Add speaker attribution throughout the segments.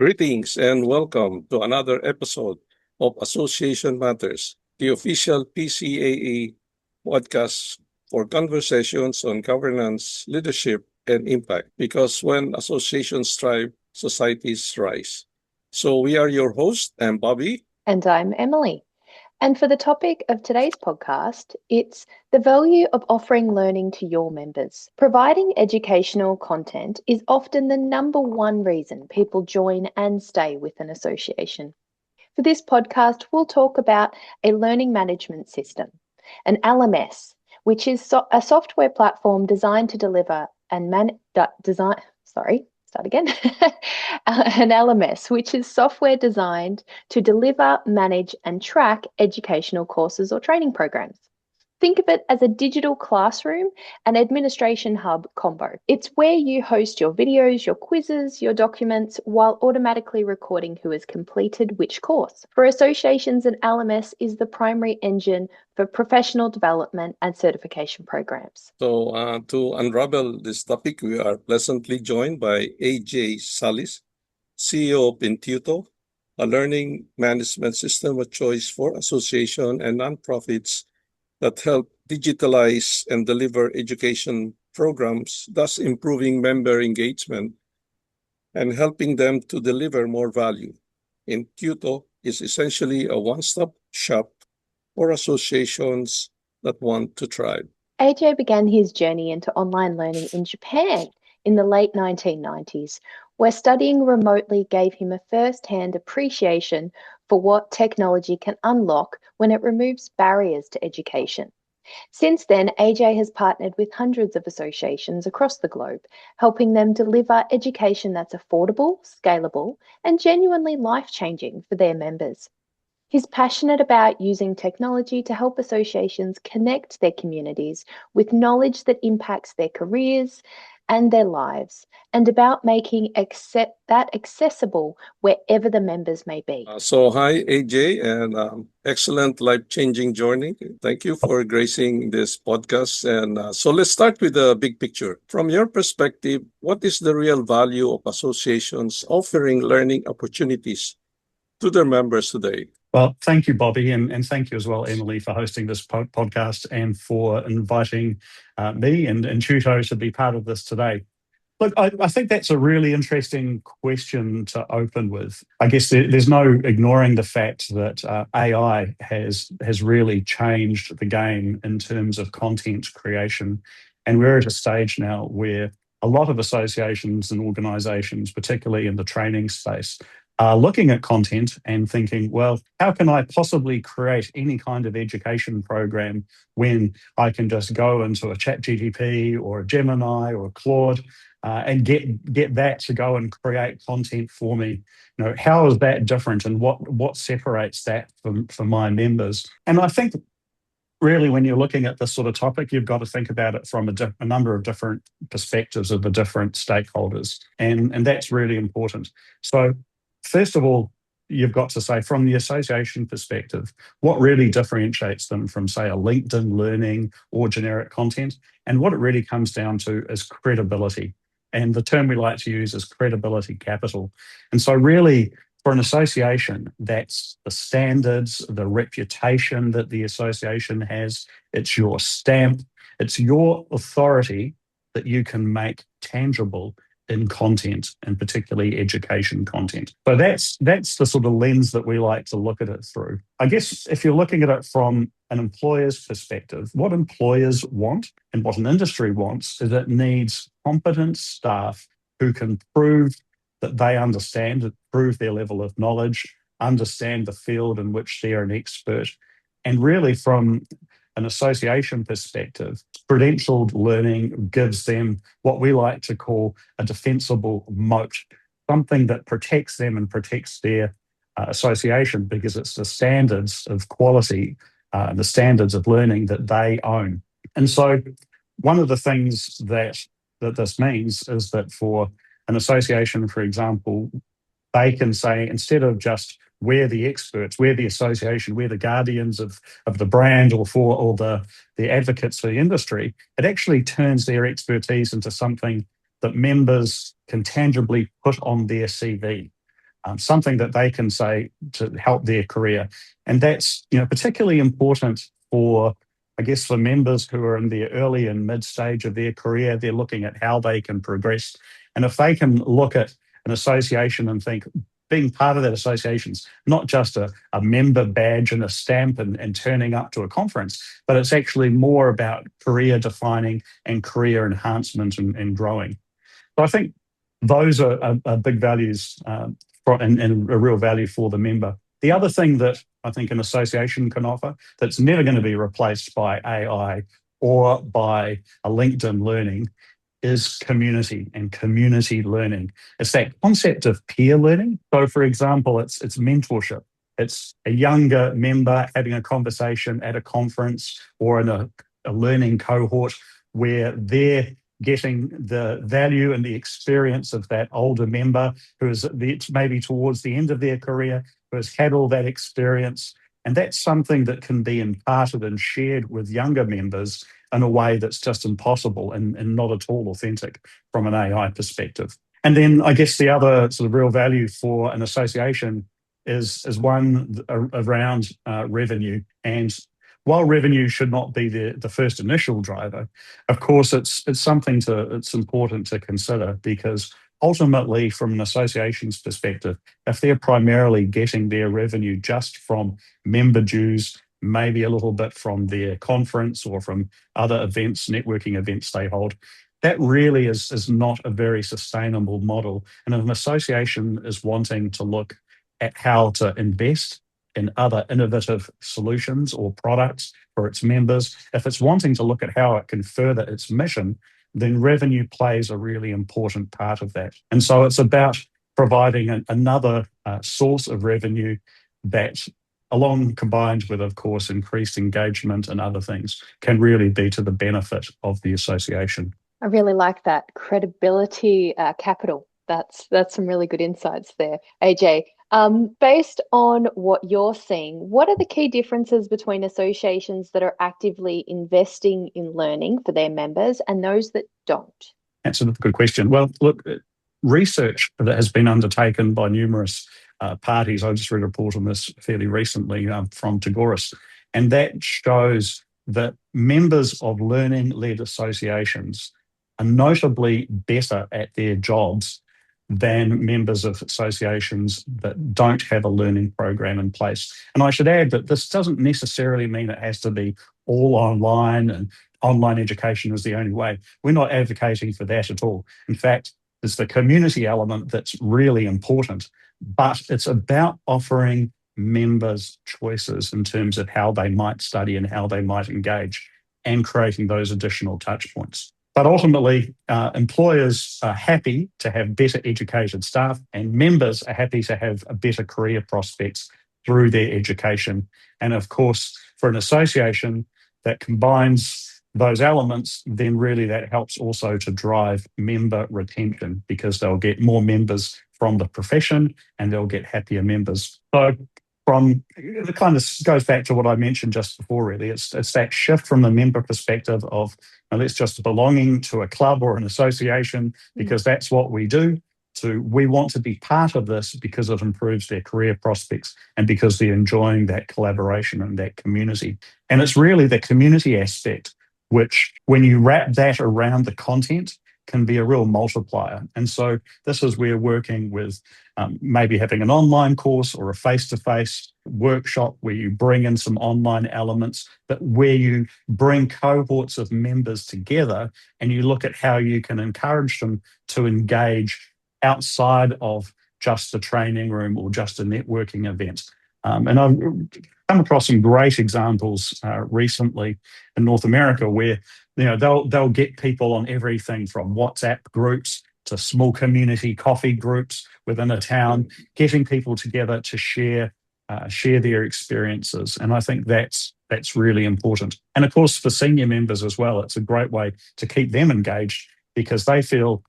Speaker 1: Greetings and welcome to another episode of Association Matters, the official PCAAE podcast for conversations on governance, leadership, and impact. Because when associations thrive, societies rise. So we are your hosts. I'm Bobby.
Speaker 2: And I'm Emily. And for the topic of today's podcast, it's the value of offering learning to your members. Providing educational content is often the number one reason people join and stay with an association. For this podcast, we'll talk about a learning management system, an LMS, which is a software platform designed to deliver and an LMS, which is software designed to deliver, manage, and track educational courses or training programs. Think of it as a digital classroom and administration hub combo. It's where you host your videos, your quizzes, your documents, while automatically recording who has completed which course. For associations, an LMS is the primary engine for professional development and certification programs.
Speaker 1: So to unravel this topic, we are pleasantly joined by AJ Salis, CEO of Intuto, a learning management system of choice for association and nonprofits that help digitalize and deliver education programs, thus improving member engagement and helping them to deliver more value. Intuto is essentially a one-stop shop for associations that want to thrive.
Speaker 2: AJ began his journey into online learning in Japan in the late 1990s, where studying remotely gave him a first-hand appreciation for what technology can unlock when it removes barriers to education. Since then, AJ has partnered with hundreds of associations across the globe, helping them deliver education that's affordable, scalable, and genuinely life-changing for their members. He's passionate about using technology to help associations connect their communities with knowledge that impacts their careers and their lives, and about making that accessible wherever the members may be.
Speaker 1: Hi, AJ, and excellent life-changing journey. Thank you for gracing this podcast. And so let's start with the big picture. From your perspective, what is the real value of associations offering learning opportunities to their members today?
Speaker 3: Well, thank you, Bobby, and thank you as well, Emily, for hosting this podcast and for inviting me and Intuto to be part of this today. Look, I think that's a really interesting question to open with. I guess there's no ignoring the fact that AI has really changed the game in terms of content creation. And we're at a stage now where a lot of associations and organizations, particularly in the training space, are looking at content and thinking, well, how can I possibly create any kind of education program when I can just go into a ChatGPT or a Gemini or a Claude and get that to go and create content for me? You know, how is that different, and what separates that for my members? And I think really, when you're looking at this sort of topic, you've got to think about it from a number of different perspectives of the different stakeholders, and that's really important. So first of all, you've got to say, from the association perspective, what really differentiates them from, say, a LinkedIn Learning or generic content? And what it really comes down to is credibility. And the term we like to use is credibility capital. And so really, for an association, that's the standards, the reputation that the association has, it's your stamp, it's your authority that you can make tangible in content, and particularly education content. So that's the sort of lens that we like to look at it through. I guess if you're looking at it from an employer's perspective, what employers want and what an industry wants is it needs competent staff who can prove that they understand, prove their level of knowledge, understand the field in which they're an expert. And really, from an association perspective, credentialed learning gives them what we like to call a defensible moat, something that protects them and protects their association, because it's the standards of quality, the standards of learning that they own. And so one of the things that this means is that for an association, for example, they can say, instead of just we're the experts, we're the association, we're the guardians of the brand or the advocates for the industry, it actually turns their expertise into something that members can tangibly put on their CV. something that they can say to help their career. And that's particularly important for, I guess, for members who are in the early and mid stage of their career. They're looking at how they can progress. And if they can look at an association and think being part of that association is not just a member badge and a stamp and turning up to a conference, but it's actually more about career defining and career enhancement and growing. So I think those are big values and a real value for the member. The other thing that I think an association can offer that's never going to be replaced by AI or by a LinkedIn learning is community and community learning. It's that concept of peer learning. So, for example, it's mentorship. It's a younger member having a conversation at a conference or in a learning cohort where they're getting the value and the experience of that older member who is maybe towards the end of their career, who has had all that experience. And that's something that can be imparted and shared with younger members in a way that's just impossible and not at all authentic from an AI perspective. And then I guess the other sort of real value for an association is one around revenue. And while revenue should not be the first initial driver, of course, it's important to consider, because ultimately, from an association's perspective, if they're primarily getting their revenue just from member dues, maybe a little bit from their conference or from other events, networking events they hold, that really is not a very sustainable model. And if an association is wanting to look at how to invest in other innovative solutions or products for its members, if it's wanting to look at how it can further its mission, then revenue plays a really important part of that. And so it's about providing another source of revenue that, along combined with, of course, increased engagement and other things, can really be to the benefit of the association.
Speaker 2: I really like that credibility capital. That's some really good insights there, AJ. Based on what you're seeing, what are the key differences between associations that are actively investing in learning for their members and those that don't?
Speaker 3: That's a good question. Well, look, research that has been undertaken by numerous parties, I just read a report on this fairly recently from Tagoras, and that shows that members of learning-led associations are notably better at their jobs than members of associations that don't have a learning program in place. And I should add that this doesn't necessarily mean it has to be all online and online education is the only way. We're not advocating for that at all. In fact, it's the community element that's really important, but it's about offering members choices in terms of how they might study and how they might engage, and creating those additional touch points. But ultimately, employers are happy to have better educated staff, and members are happy to have a better career prospects through their education. And of course, for an association that combines those elements, then really that helps also to drive member retention, because they'll get more members from the profession and they'll get happier members. So it kind of goes back to what I mentioned just before, really. It's that shift from the member perspective of, let's just belonging to a club or an association because that's what we do, to we want to be part of this because it improves their career prospects and because they're enjoying that collaboration and that community. And it's really the community aspect which, when you wrap that around the content, can be a real multiplier. And so this is where working with maybe having an online course or a face-to-face workshop where you bring in some online elements, but where you bring cohorts of members together and you look at how you can encourage them to engage outside of just a training room or just a networking event. And I've come across some great examples recently in North America where they'll get people on everything from WhatsApp groups to small community coffee groups within a town, getting people together to share their experiences. And I think that's really important. And of course, for senior members as well, it's a great way to keep them engaged because they feel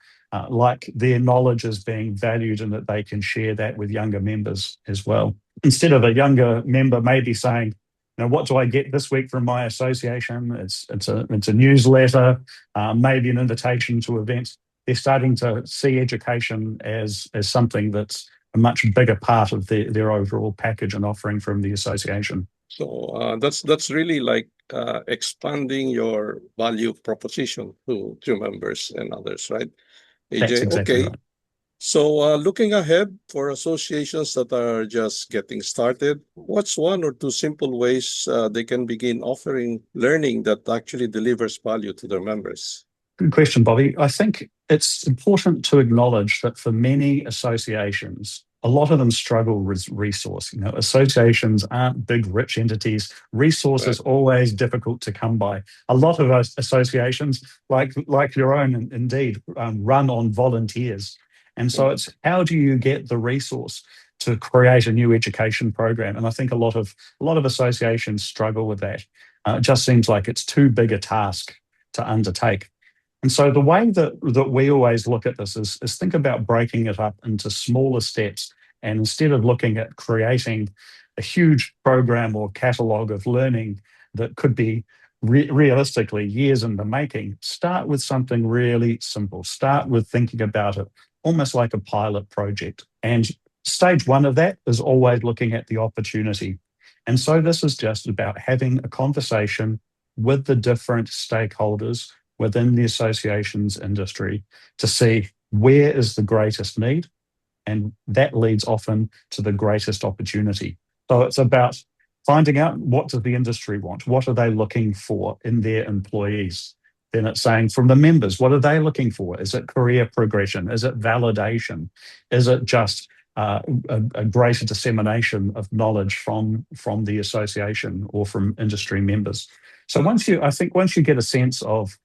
Speaker 3: like their knowledge is being valued and that they can share that with younger members as well. Instead of a younger member maybe saying, what do I get this week from my association? It's a newsletter, maybe an invitation to events. They're starting to see education as something that's a much bigger part of their overall package and offering from the association.
Speaker 1: So that's really like expanding your value proposition to members and others, right? AJ,
Speaker 3: That's exactly
Speaker 1: okay.
Speaker 3: right.
Speaker 1: So looking ahead for associations that are just getting started, what's one or two simple ways they can begin offering learning that actually delivers value to their members?
Speaker 3: Good question, Bobby. I think it's important to acknowledge that for many associations, a lot of them struggle with resource. Associations aren't big, rich entities. Resource is always difficult to come by. A lot of associations, like your own, indeed, run on volunteers. And so it's how do you get the resource to create a new education program? And I think a lot of associations struggle with that. It just seems like it's too big a task to undertake. And so the way that we always look at this is think about breaking it up into smaller steps. And instead of looking at creating a huge program or catalogue of learning that could be realistically years in the making, start with something really simple. Start with thinking about it almost like a pilot project. And stage one of that is always looking at the opportunity. And so this is just about having a conversation with the different stakeholders within the association's industry to see where is the greatest need, and that leads often to the greatest opportunity. So it's about finding out what does the industry want, what are they looking for in their employees. Then it's saying from the members, what are they looking for? Is it career progression? Is it validation? Is it just a greater dissemination of knowledge from the association or from industry members? So once you get a sense of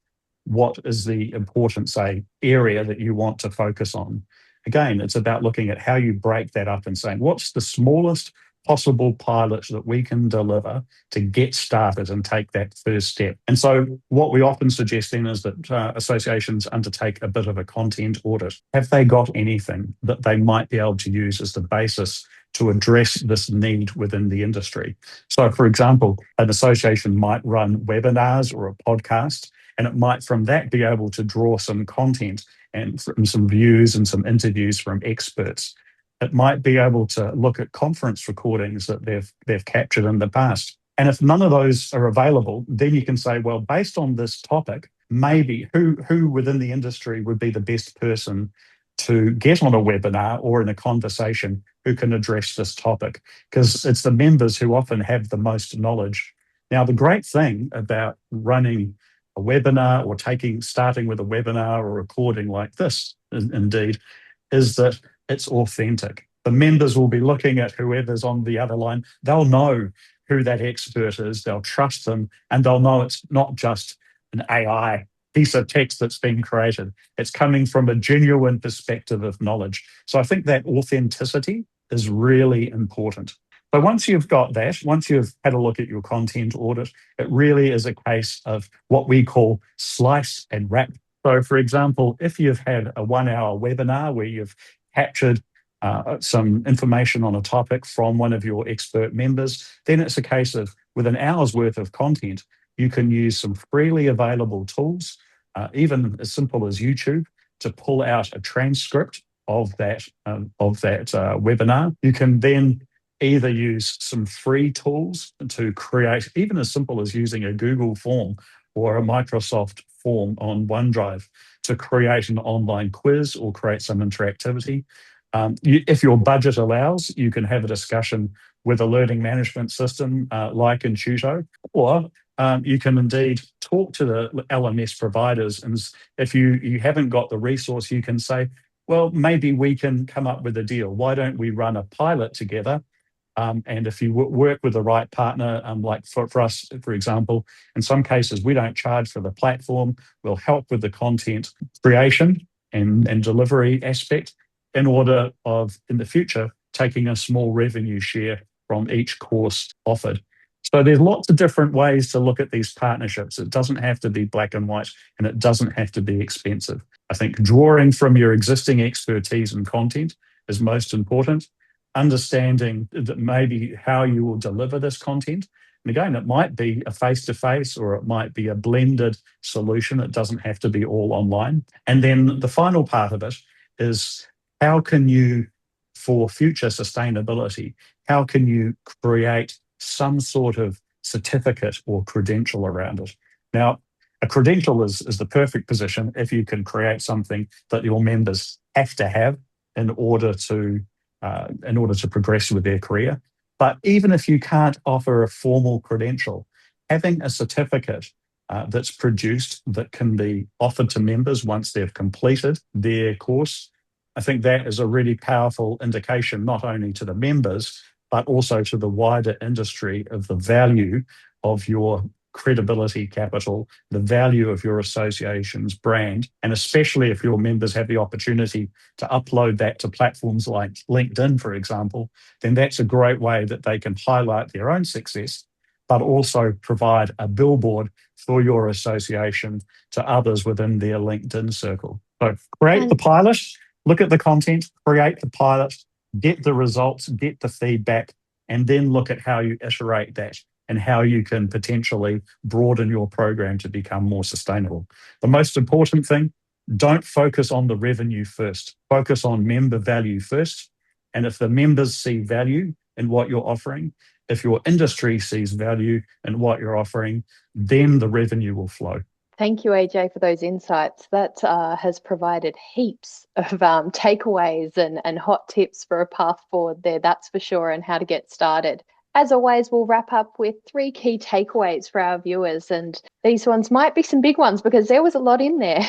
Speaker 3: what is the important, say, area that you want to focus on, again, it's about looking at how you break that up and saying, what's the smallest possible pilot that we can deliver to get started and take that first step? And so what we often suggest then is that associations undertake a bit of a content audit. Have they got anything that they might be able to use as the basis to address this need within the industry? So, for example, an association might run webinars or a podcast, and it might from that be able to draw some content and some views and some interviews from experts. It might be able to look at conference recordings that they've captured in the past. And if none of those are available, then you can say, well, based on this topic, maybe who within the industry would be the best person to get on a webinar or in a conversation who can address this topic? Because it's the members who often have the most knowledge. Now, the great thing about running a webinar or starting with a webinar or recording like this, indeed, is that it's authentic. The members will be looking at whoever's on the other line. They'll know who that expert is. They'll trust them, and they'll know it's not just an AI piece of text that's been created. It's coming from a genuine perspective of knowledge. So I think that authenticity is really important. So once you've got that, once you've had a look at your content audit, it really is a case of what we call slice and wrap. So, for example, if you've had a 1-hour webinar where you've captured some information on a topic from one of your expert members, then it's a case of with an hour's worth of content, you can use some freely available tools, even as simple as YouTube, to pull out a transcript of that webinar. You can then either use some free tools to create, even as simple as using a Google form or a Microsoft form on OneDrive to create an online quiz or create some interactivity. If your budget allows, you can have a discussion with a learning management system like Intuto, or you can indeed talk to the LMS providers. And if you haven't got the resource, you can say, well, maybe we can come up with a deal. Why don't we run a pilot together? And if you work with the right partner, like for us, for example, in some cases, we don't charge for the platform. We'll help with the content creation and delivery aspect in order of, in the future, taking a small revenue share from each course offered. So there's lots of different ways to look at these partnerships. It doesn't have to be black and white, and it doesn't have to be expensive. I think drawing from your existing expertise and content is most important. Understanding that maybe how you will deliver this content. And again, it might be a face-to-face or it might be a blended solution. It doesn't have to be all online. And then the final part of it is how can you for future sustainability, how can you create some sort of certificate or credential around it? Now, a credential is the perfect position if you can create something that your members have to have in order to progress with their career. But even if you can't offer a formal credential, having a certificate that's produced that can be offered to members once they've completed their course, I think that is a really powerful indication, not only to the members, but also to the wider industry of the value of your credibility capital, the value of your association's brand, and especially if your members have the opportunity to upload that to platforms like LinkedIn, for example, then that's a great way that they can highlight their own success, but also provide a billboard for your association to others within their LinkedIn circle. So create the pilot, look at the content, create the pilot, get the results, get the feedback, and then look at how you iterate that and how you can potentially broaden your program to become more sustainable. The most important thing, don't focus on the revenue first. Focus on member value first. And if the members see value in what you're offering, if your industry sees value in what you're offering, then the revenue will flow.
Speaker 2: Thank you, AJ, for those insights. That has provided heaps of takeaways and hot tips for a path forward there, that's for sure, and how to get started. As always, we'll wrap up with 3 key takeaways for our viewers, and these ones might be some big ones because there was a lot in there.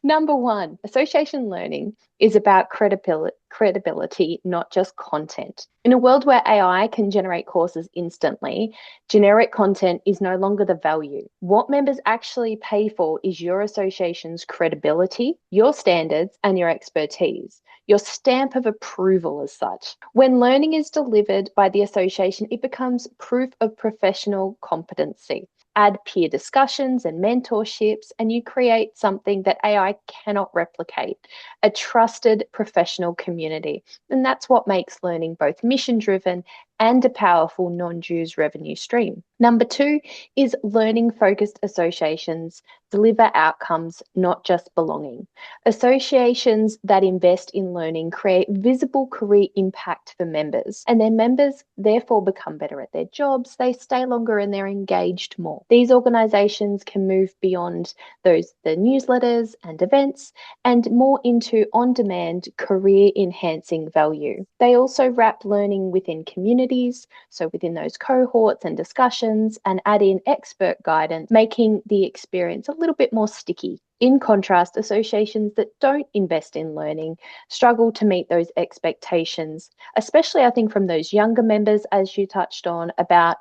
Speaker 2: Number 1, association learning is about credibility, not just content. In a world where AI can generate courses instantly, generic content is no longer the value. What members actually pay for is your association's credibility, your standards, and your expertise, your stamp of approval as such. When learning is delivered by the association, it becomes proof of professional competency. Add peer discussions and mentorships, and you create something that AI cannot replicate, a trusted professional community. And that's what makes learning both mission-driven and a powerful non-dues revenue stream. Number 2 is learning-focused associations deliver outcomes, not just belonging. Associations that invest in learning create visible career impact for members, and their members therefore become better at their jobs, they stay longer, and they're engaged more. These organizations can move beyond the newsletters and events and more into on-demand career-enhancing value. They also wrap learning within communities, so within those cohorts and discussions, and add in expert guidance, making the experience a little bit more sticky. In contrast, associations that don't invest in learning struggle to meet those expectations, especially I think from those younger members, as you touched on, about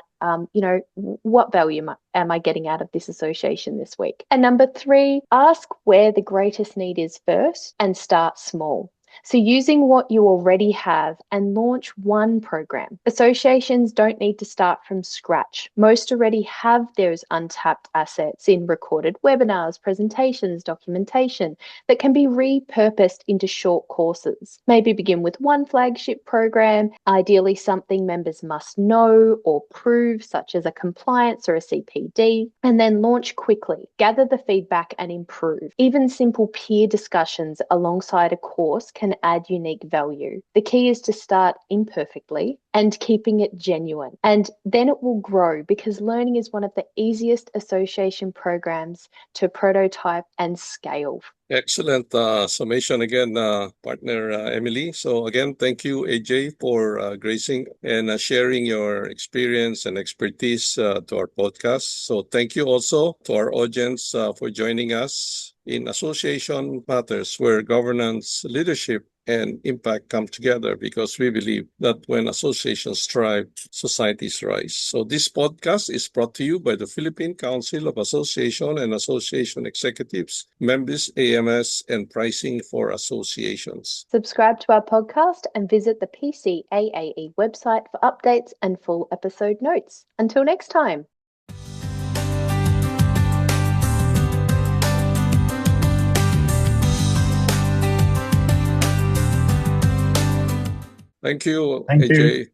Speaker 2: what value am I getting out of this association this week? And number 3, ask where the greatest need is first and start small. So using what you already have and launch one program. Associations don't need to start from scratch. Most already have those untapped assets in recorded webinars, presentations, documentation that can be repurposed into short courses. Maybe begin with one flagship program, ideally something members must know or prove, such as a compliance or a CPD, and then launch quickly. Gather the feedback and improve. Even simple peer discussions alongside a course can add unique value. The key is to start imperfectly and keeping it genuine. And then it will grow, because learning is one of the easiest association programs to prototype and scale.
Speaker 1: Excellent summation again, partner Emily. So again, thank you, AJ, for gracing and sharing your experience and expertise to our podcast. So thank you also to our audience for joining us in Association Matters, where governance, leadership, and impact come together, because we believe that when associations thrive, societies rise. So this podcast is brought to you by the Philippine Council of Association and Association Executives, Members AMS, and Pricing for Associations.
Speaker 2: Subscribe to our podcast and visit the PCAAE website for updates and full episode notes. Until next time.
Speaker 1: Thank you,
Speaker 3: Thank
Speaker 1: AJ.
Speaker 3: you.